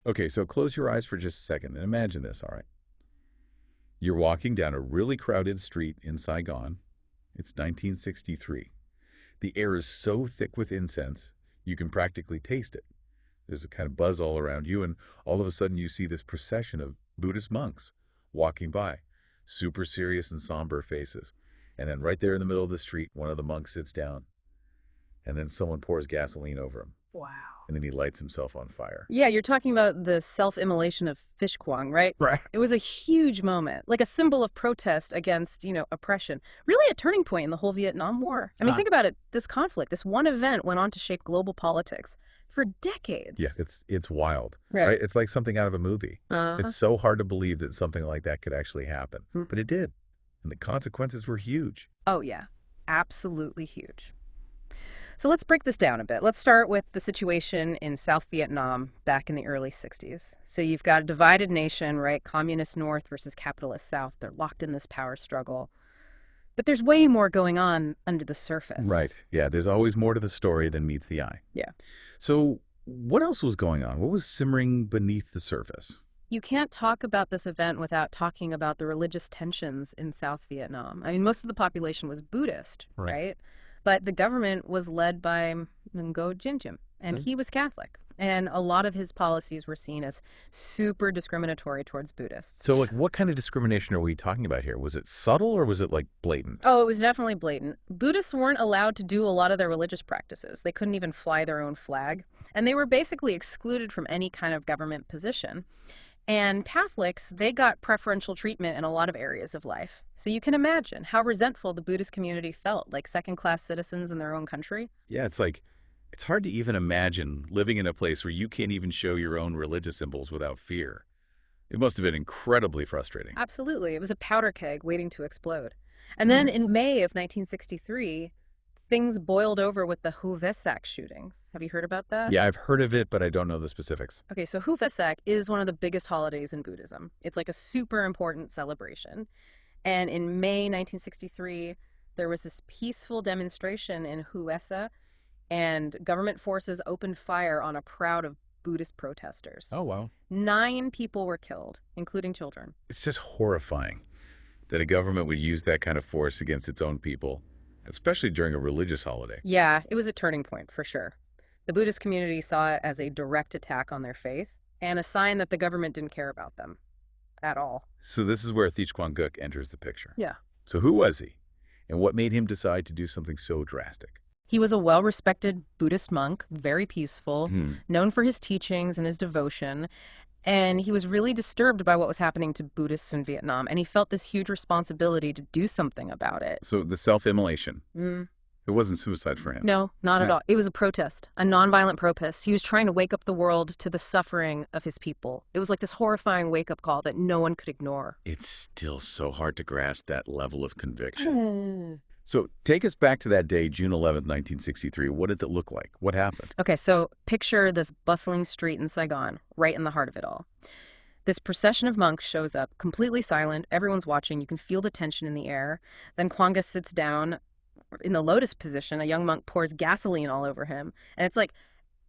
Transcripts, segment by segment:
Okay, so close your eyes for just a second and imagine this, all right? You're walking down a really crowded street in Saigon. It's 1963. The air is so thick with incense, you can practically taste it. There's a kind of buzz all around you, and all of a sudden you see this procession of Buddhist monks walking by, super serious and somber faces. And then right there in the middle of the street, one of the monks sits down, and then someone pours gasoline over him, Wow. and then he lights himself on fire. Yeah, you're talking about the self-immolation of fish kwang, right? Right. It was a huge moment, like a symbol of protest against, oppression. Really a turning point in the whole Vietnam War. I mean, think about it. This conflict, this one event went on to shape global politics for decades. Yeah, it's wild, Right. right? It's like something out of a movie. Uh-huh. It's so hard to believe that something like that could actually happen, Mm. but it did, and the consequences were huge. Oh, yeah. Absolutely huge. So let's break this down a bit. Let's start with the situation in South Vietnam back in the early 60s. So you've got a divided nation, right? Communist North versus capitalist South. They're locked in this power struggle. But there's way more going on under the surface. Right. Yeah, there's always more to the story than meets the eye. Yeah. So what else was going on? What was simmering beneath the surface? You can't talk about this event without talking about the religious tensions in South Vietnam. I mean, most of the population was Buddhist, right? But the government was led by Ngo Dinh Diem, and he was Catholic. And a lot of his policies were seen as super discriminatory towards Buddhists. So, like, what kind of discrimination are we talking about here? Was it subtle or was it, like, blatant? Oh, it was definitely blatant. Buddhists weren't allowed to do a lot of their religious practices. They couldn't even fly their own flag. And they were basically excluded from any kind of government position. And Catholics, they got preferential treatment in a lot of areas of life. So you can imagine how resentful the Buddhist community felt, like second-class citizens in their own country. Yeah, it's hard to even imagine living in a place where you can't even show your own religious symbols without fear. It must have been incredibly frustrating. Absolutely. It was a powder keg waiting to explode. And then in May of 1963, things boiled over with the Hu Vesak shootings. Have you heard about that? Yeah, I've heard of it, but I don't know the specifics. Okay, so Hu Vesak is one of the biggest holidays in Buddhism. It's like a super important celebration. And in May 1963, there was this peaceful demonstration in Hu Esa, and government forces opened fire on a crowd of Buddhist protesters. Oh, wow. 9 people were killed, including children. It's just horrifying that a government would use that kind of force against its own people, especially during a religious holiday. Yeah, it was a turning point for sure. The Buddhist community saw it as a direct attack on their faith and a sign that the government didn't care about them at all. So this is where Thich Quang Duc enters the picture. Yeah. So who was he? And what made him decide to do something so drastic? He was a well-respected Buddhist monk, very peaceful, known for his teachings and his devotion. And he was really disturbed by what was happening to Buddhists in Vietnam. And he felt this huge responsibility to do something about it. So the self-immolation. It wasn't suicide for him. No, not at all. It was a protest, a nonviolent protest. He was trying to wake up the world to the suffering of his people. It was like this horrifying wake-up call that no one could ignore. It's still so hard to grasp that level of conviction. So take us back to that day, June 11th, 1963. What did it look like? What happened? Okay, so picture this bustling street in Saigon, right in the heart of it all. This procession of monks shows up, completely silent. Everyone's watching. You can feel the tension in the air. Then Kwanga sits down in the lotus position. A young monk pours gasoline all over him. And it's like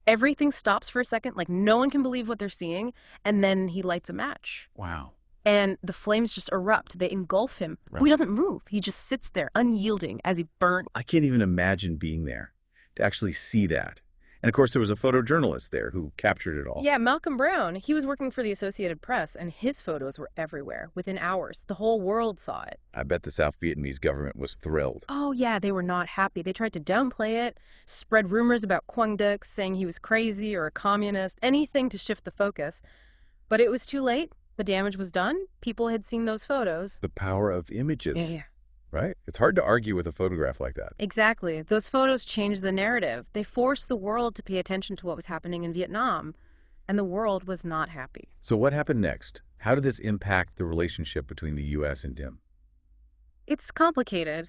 everything stops for a second. Like no one can believe what they're seeing. And then he lights a match. Wow. And the flames just erupt. They engulf him. Right. He doesn't move. He just sits there, unyielding, as he burns. I can't even imagine being there to actually see that. And of course, there was a photojournalist there who captured it all. Yeah, Malcolm Brown. He was working for the Associated Press, and his photos were everywhere. Within hours, the whole world saw it. I bet the South Vietnamese government was thrilled. Oh, yeah, they were not happy. They tried to downplay it, spread rumors about Quang Duc, saying he was crazy or a communist, anything to shift the focus. But it was too late. The damage was done. People had seen those photos. The power of images. Yeah. Right? It's hard to argue with a photograph like that. Exactly. Those photos changed the narrative. They forced the world to pay attention to what was happening in Vietnam. And the world was not happy. So what happened next? How did this impact the relationship between the U.S. and Diem? It's complicated.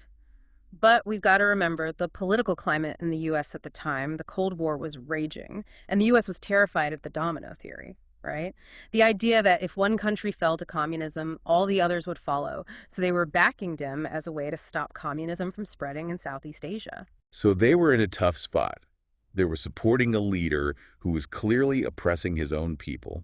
But we've got to remember the political climate in the U.S. at the time. The Cold War was raging. And the U.S. was terrified of the domino theory. Right? The idea that if one country fell to communism, all the others would follow. So they were backing Diem as a way to stop communism from spreading in Southeast Asia. So they were in a tough spot. They were supporting a leader who was clearly oppressing his own people,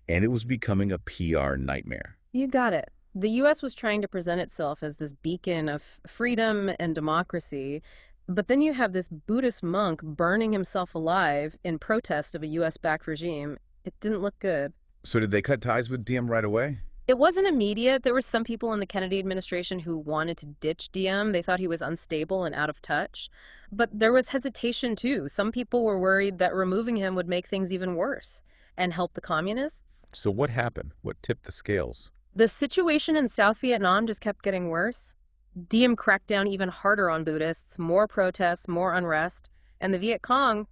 and it was becoming a PR nightmare. You got it. The U.S. was trying to present itself as this beacon of freedom and democracy, but then you have this Buddhist monk burning himself alive in protest of a U.S.-backed regime. It didn't look good. So did they cut ties with Diem right away? It wasn't immediate. There were some people in the Kennedy administration who wanted to ditch Diem. They thought he was unstable and out of touch. But there was hesitation, too. Some people were worried that removing him would make things even worse and help the communists. So what happened? What tipped the scales? The situation in South Vietnam just kept getting worse. Diem cracked down even harder on Buddhists, more protests, more unrest, and the Viet Cong,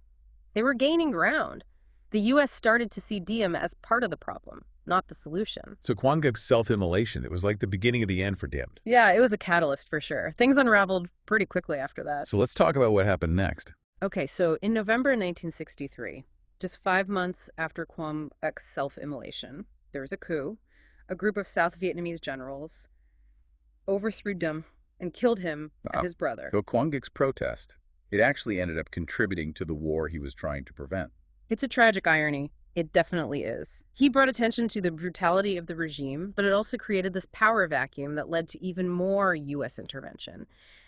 they were gaining ground. The U.S. started to see Diem as part of the problem, not the solution. So Quang Duc's self-immolation, it was like the beginning of the end for Diem. Yeah, it was a catalyst for sure. Things unraveled pretty quickly after that. So let's talk about what happened next. Okay, so in November 1963, just 5 months after Quang Duc's self-immolation, there was a coup. A group of South Vietnamese generals overthrew Diem and killed him and his brother. So Quang Duc's protest, it actually ended up contributing to the war he was trying to prevent. It's a tragic irony. It definitely is. He brought attention to the brutality of the regime, but it also created this power vacuum that led to even more U.S. intervention.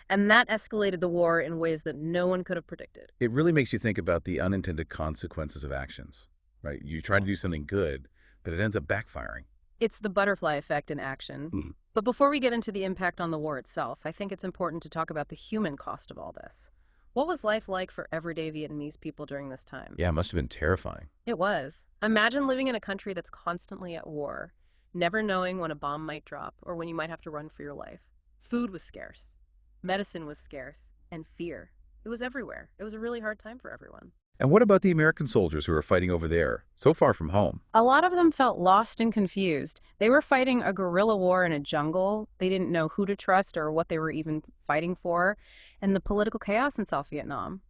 And that escalated the war in ways that no one could have predicted. It really makes you think about the unintended consequences of actions, right? You try to do something good, but it ends up backfiring. It's the butterfly effect in action. But before we get into the impact on the war itself, I think it's important to talk about the human cost of all this. What was life like for everyday Vietnamese people during this time? Yeah, it must have been terrifying. It was. Imagine living in a country that's constantly at war, never knowing when a bomb might drop or when you might have to run for your life. Food was scarce. Medicine was scarce. And fear. It was everywhere. It was a really hard time for everyone. And what about the American soldiers who were fighting over there, so far from home? A lot of them felt lost and confused. They were fighting a guerrilla war in a jungle. They didn't know who to trust or what they were even fighting for. And the political chaos in South Vietnam,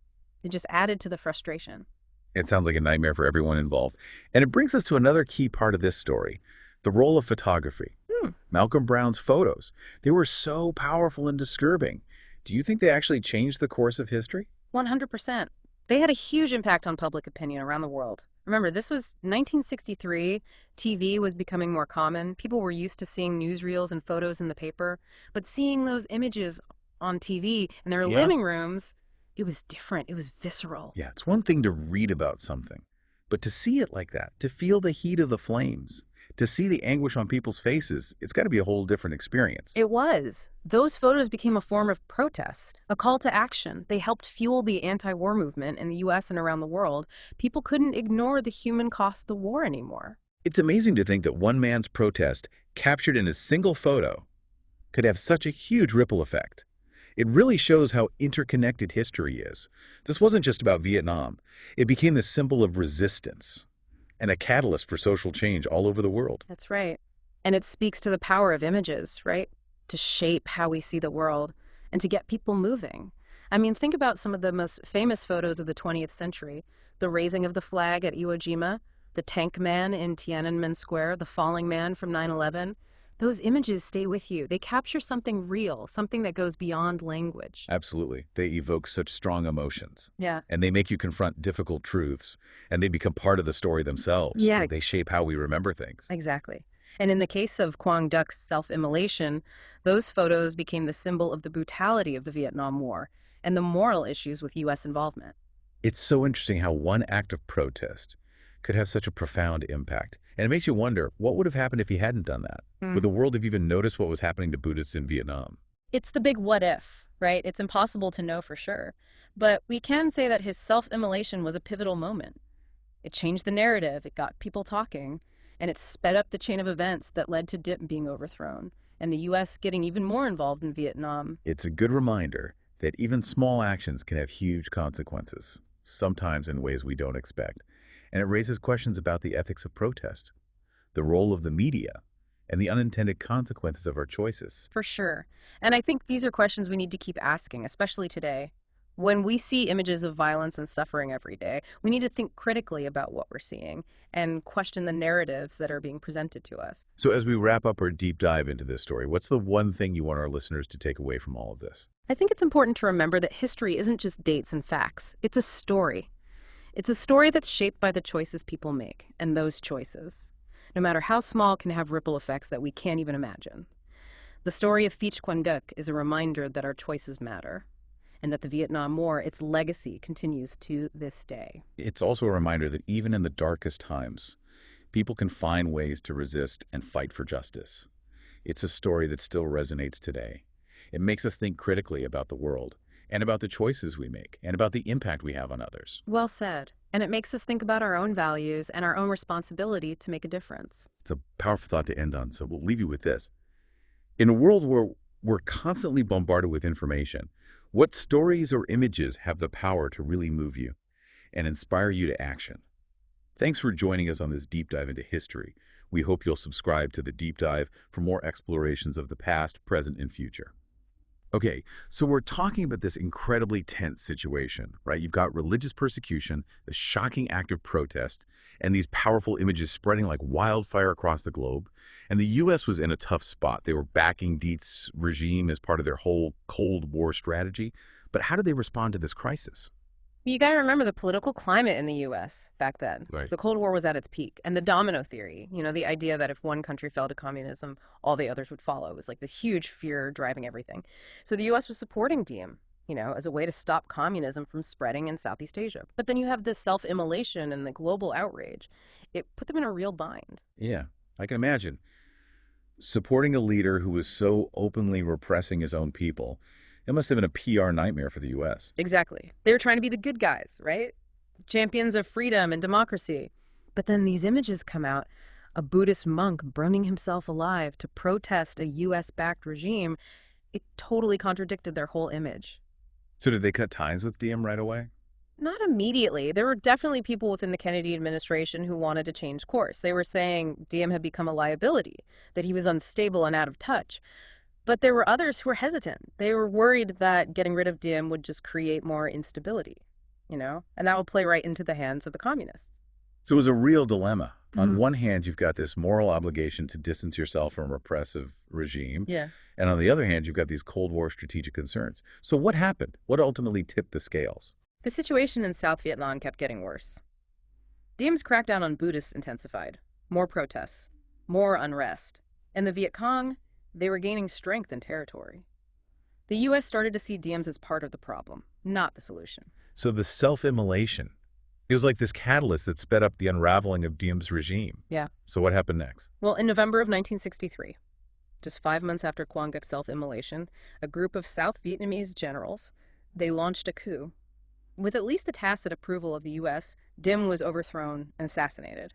it just added to the frustration. It sounds like a nightmare for everyone involved. And it brings us to another key part of this story, the role of photography. Malcolm Brown's photos, they were so powerful and disturbing. Do you think they actually changed the course of history? 100%. They had a huge impact on public opinion around the world. Remember, this was 1963. TV was becoming more common. People were used to seeing newsreels and photos in the paper. But seeing those images on TV in their living rooms, it was different. It was visceral. Yeah, it's one thing to read about something, but to see it like that, to feel the heat of the flames, to see the anguish on people's faces, it's got to be a whole different experience. It was. Those photos became a form of protest, a call to action. They helped fuel the anti-war movement in the U.S. and around the world. People couldn't ignore the human cost of the war anymore. It's amazing to think that one man's protest, captured in a single photo, could have such a huge ripple effect. It really shows how interconnected history is. This wasn't just about Vietnam. It became the symbol of resistance and a catalyst for social change all over the world. That's right. And it speaks to the power of images, right? To shape how we see the world and to get people moving. I mean, think about some of the most famous photos of the 20th century. The raising of the flag at Iwo Jima, the tank man in Tiananmen Square, the falling man from 9/11. Those images stay with you. They capture something real, something that goes beyond language. Absolutely. They evoke such strong emotions. Yeah. And they make you confront difficult truths, and they become part of the story themselves. Yeah. They shape how we remember things. Exactly. And in the case of Quang Duc's self-immolation, those photos became the symbol of the brutality of the Vietnam War and the moral issues with U.S. involvement. It's so interesting how one act of protest could have such a profound impact. And it makes you wonder, what would have happened if he hadn't done that? Would the world have even noticed what was happening to Buddhists in Vietnam? It's the big what if, right? It's impossible to know for sure. But we can say that his self-immolation was a pivotal moment. It changed the narrative, it got people talking, and it sped up the chain of events that led to Diem being overthrown and the U.S. getting even more involved in Vietnam. It's a good reminder that even small actions can have huge consequences, sometimes in ways we don't expect. And it raises questions about the ethics of protest, the role of the media, and the unintended consequences of our choices. For sure. And I think these are questions we need to keep asking, especially today. When we see images of violence and suffering every day, we need to think critically about what we're seeing and question the narratives that are being presented to us. So as we wrap up our deep dive into this story, what's the one thing you want our listeners to take away from all of this? I think it's important to remember that history isn't just dates and facts. It's a story. It's a story that's shaped by the choices people make, and those choices. no matter how small, can have ripple effects that we can't even imagine. The story of Phich Quan Duc is a reminder that our choices matter, and that the Vietnam War, its legacy, continues to this day. It's also a reminder that even in the darkest times, people can find ways to resist and fight for justice. It's a story that still resonates today. It makes us think critically about the world, and about the choices we make, and about the impact we have on others. Well said. And it makes us think about our own values and our own responsibility to make a difference. It's a powerful thought to end on, so we'll leave you with this. In a world where we're constantly bombarded with information, what stories or images have the power to really move you and inspire you to action? Thanks for joining us on this deep dive into history. We hope you'll subscribe to the deep dive for more explorations of the past, present, and future. Okay, so we're talking about this incredibly tense situation, right? You've got religious persecution, the shocking act of protest, and these powerful images spreading like wildfire across the globe. And the U.S. was in a tough spot. They were backing Diet's regime as part of their whole Cold War strategy. But how did they respond to this crisis? You got to remember the political climate in the U.S. back then. Right. The Cold War was at its peak. And the domino theory, the idea that if one country fell to communism, all the others would follow. It was like this huge fear driving everything. So the U.S. was supporting Diem, as a way to stop communism from spreading in Southeast Asia. But then you have this self-immolation and the global outrage. It put them in a real bind. Yeah, I can imagine. Supporting a leader who was so openly repressing his own people, it must have been a PR nightmare for the U.S. Exactly. They were trying to be the good guys, right? Champions of freedom and democracy. But then these images come out, a Buddhist monk burning himself alive to protest a U.S.-backed regime. It totally contradicted their whole image. So did they cut ties with Diem right away? Not immediately. There were definitely people within the Kennedy administration who wanted to change course. They were saying Diem had become a liability, that he was unstable and out of touch. But there were others who were hesitant. They were worried that getting rid of Diem would just create more instability, and that would play right into the hands of the communists. So it was a real dilemma. On one hand, you've got this moral obligation to distance yourself from a repressive regime. Yeah. And on the other hand, you've got these Cold War strategic concerns. So what happened? What ultimately tipped the scales? The situation in South Vietnam kept getting worse. Diem's crackdown on Buddhists intensified. More protests, more unrest. And the Viet Cong, they were gaining strength and territory. The U.S. started to see Diems as part of the problem, not the solution. So the self-immolation, it was like this catalyst that sped up the unraveling of Diem's regime. Yeah. So what happened next? Well, in November of 1963, just 5 months after Quang Duc's self-immolation, a group of South Vietnamese generals, they launched a coup. With at least the tacit approval of the U.S., Diem was overthrown and assassinated,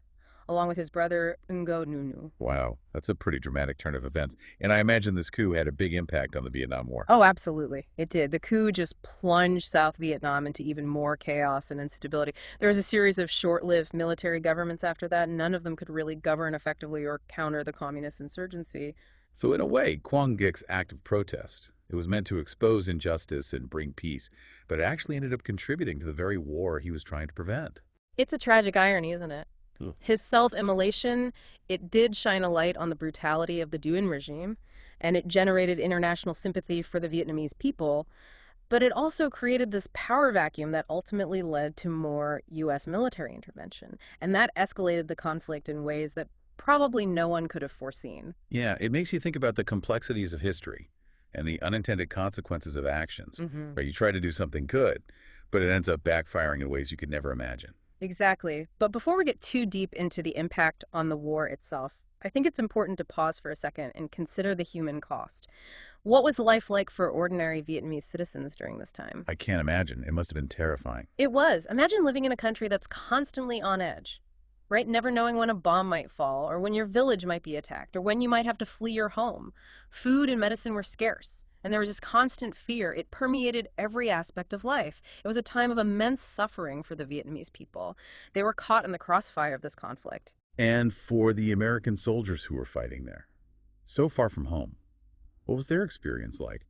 along with his brother Ngo Nunu. Wow, that's a pretty dramatic turn of events. And I imagine this coup had a big impact on the Vietnam War. Oh, absolutely. It did. The coup just plunged South Vietnam into even more chaos and instability. There was a series of short-lived military governments after that. None of them could really govern effectively or counter the communist insurgency. So in a way, Quang Duc's act of protest, it was meant to expose injustice and bring peace, but it actually ended up contributing to the very war he was trying to prevent. It's a tragic irony, isn't it? Ugh. His self-immolation, it did shine a light on the brutality of the Duen regime, and it generated international sympathy for the Vietnamese people, but it also created this power vacuum that ultimately led to more U.S. military intervention, and that escalated the conflict in ways that probably no one could have foreseen. Yeah, it makes you think about the complexities of history and the unintended consequences of actions. Right? You try to do something good, but it ends up backfiring in ways you could never imagine. Exactly. But before we get too deep into the impact on the war itself, I think it's important to pause for a second and consider the human cost. What was life like for ordinary Vietnamese citizens during this time? I can't imagine. It must have been terrifying. It was. Imagine living in a country that's constantly on edge, right? Never knowing when a bomb might fall, or when your village might be attacked, or when you might have to flee your home. Food and medicine were scarce, and there was this constant fear. It permeated every aspect of life. It was a time of immense suffering for the Vietnamese people. They were caught in the crossfire of this conflict. And for the American soldiers who were fighting there, so far from home, what was their experience like?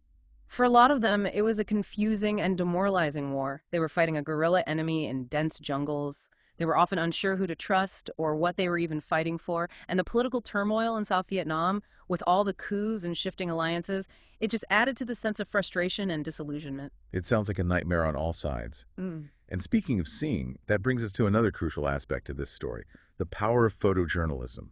For a lot of them, it was a confusing and demoralizing war. They were fighting a guerrilla enemy in dense jungles. They were often unsure who to trust or what they were even fighting for. And the political turmoil in South Vietnam, with all the coups and shifting alliances, it just added to the sense of frustration and disillusionment. It sounds like a nightmare on all sides. And speaking of seeing, that brings us to another crucial aspect of this story, the power of photojournalism.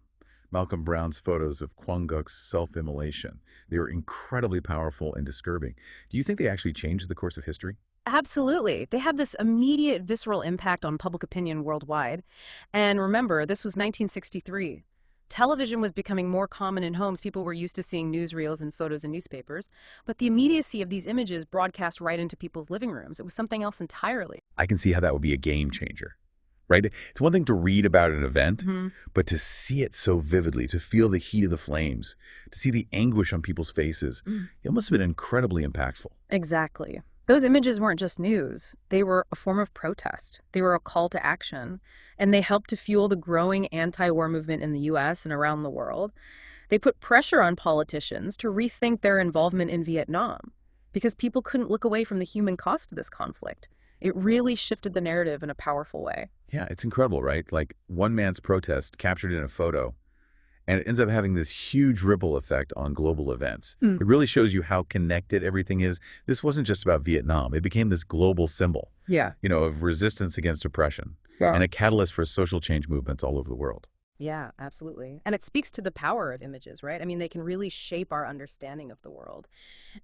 Malcolm Brown's photos of Kwang Guk's self-immolation. They were incredibly powerful and disturbing. Do you think they actually changed the course of history? Absolutely. They had this immediate visceral impact on public opinion worldwide. And remember, this was 1963. Television was becoming more common in homes. People were used to seeing newsreels and photos in newspapers. But the immediacy of these images broadcast right into people's living rooms. It was something else entirely. I can see how that would be a game changer, right? It's one thing to read about an event, Mhm. but to see it so vividly, to feel the heat of the flames, to see the anguish on people's faces, it must have been incredibly impactful. Exactly. Those images weren't just news. They were a form of protest. They were a call to action. And they helped to fuel the growing anti-war movement in the US and around the world. They put pressure on politicians to rethink their involvement in Vietnam because people couldn't look away from the human cost of this conflict. It really shifted the narrative in a powerful way. Yeah, it's incredible, right? Like one man's protest captured in a photo, and it ends up having this huge ripple effect on global events. Mm. It really shows you how connected everything is. This wasn't just about Vietnam. It became this global symbol, Yeah. of resistance against oppression and a catalyst for social change movements all over the world. Yeah, absolutely. And it speaks to the power of images, right? I mean, they can really shape our understanding of the world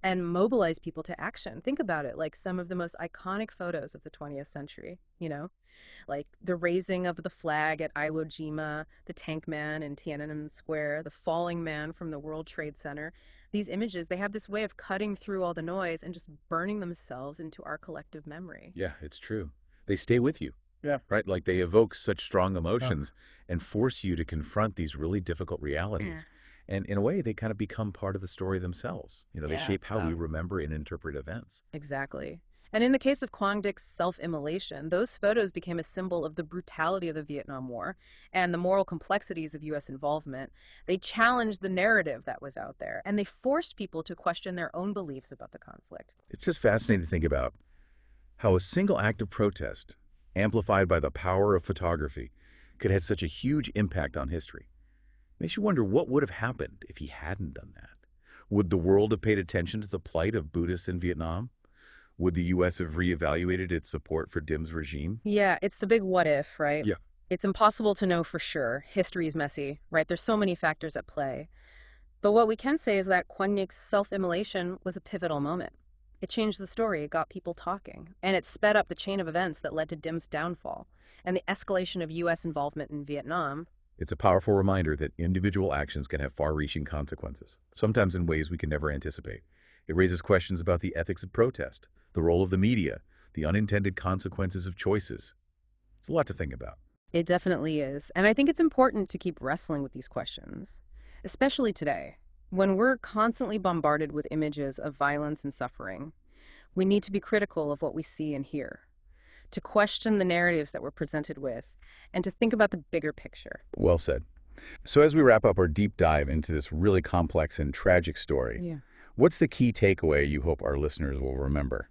and mobilize people to action. Think about it, like some of the most iconic photos of the 20th century, like the raising of the flag at Iwo Jima, the tank man in Tiananmen Square, the falling man from the World Trade Center. These images, they have this way of cutting through all the noise and just burning themselves into our collective memory. Yeah, it's true. They stay with you. Yeah. Right? Like they evoke such strong emotions and force you to confront these really difficult realities. And in a way, they kind of become part of the story themselves. They Yeah. shape how we remember and interpret events. Exactly. And in the case of Quang Dic's self-immolation, those photos became a symbol of the brutality of the Vietnam War and the moral complexities of U.S. involvement. They challenged the narrative that was out there, and they forced people to question their own beliefs about the conflict. It's just fascinating to think about how a single act of protest, amplified by the power of photography, could have such a huge impact on history. Makes you wonder what would have happened if he hadn't done that. Would the world have paid attention to the plight of Buddhists in Vietnam? Would the U.S. have reevaluated its support for Dim's regime? Yeah, it's the big what if, right? Yeah. It's impossible to know for sure. History is messy, right? There's so many factors at play. But what we can say is that Quang Dic's self-immolation was a pivotal moment. It changed the story, it got people talking, and it sped up the chain of events that led to Dim's downfall and the escalation of U.S. involvement in Vietnam. It's a powerful reminder that individual actions can have far-reaching consequences, sometimes in ways we can never anticipate. It raises questions about the ethics of protest, the role of the media, the unintended consequences of choices. It's a lot to think about. It definitely is, and I think it's important to keep wrestling with these questions, especially today, when we're constantly bombarded with images of violence and suffering. We need to be critical of what we see and hear, to question the narratives that we're presented with, and to think about the bigger picture. Well said. So as we wrap up our deep dive into this really complex and tragic story, what's the key takeaway you hope our listeners will remember?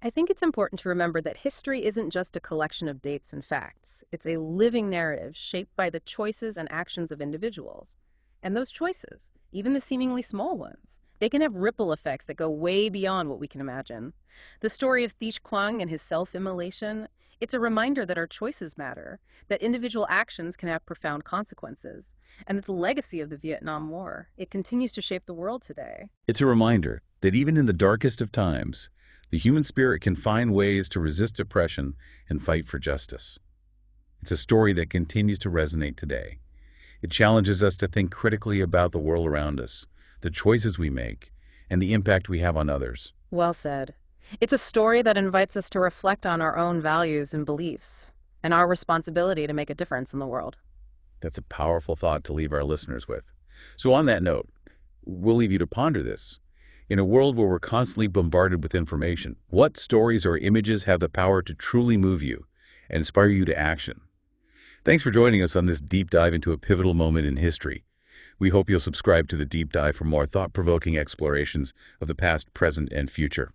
I think it's important to remember that history isn't just a collection of dates and facts. It's a living narrative shaped by the choices and actions of individuals. And those choices, even the seemingly small ones, they can have ripple effects that go way beyond what we can imagine. The story of Thich Quang and his self-immolation, it's a reminder that our choices matter, that individual actions can have profound consequences, and that the legacy of the Vietnam War, it continues to shape the world today. It's a reminder that even in the darkest of times, the human spirit can find ways to resist oppression and fight for justice. It's a story that continues to resonate today. It challenges us to think critically about the world around us, the choices we make, and the impact we have on others. Well said. It's a story that invites us to reflect on our own values and beliefs, and our responsibility to make a difference in the world. That's a powerful thought to leave our listeners with. So on that note, we'll leave you to ponder this. In a world where we're constantly bombarded with information, what stories or images have the power to truly move you and inspire you to action? Thanks for joining us on this deep dive into a pivotal moment in history. We hope you'll subscribe to the deep dive for more thought-provoking explorations of the past, present, and future.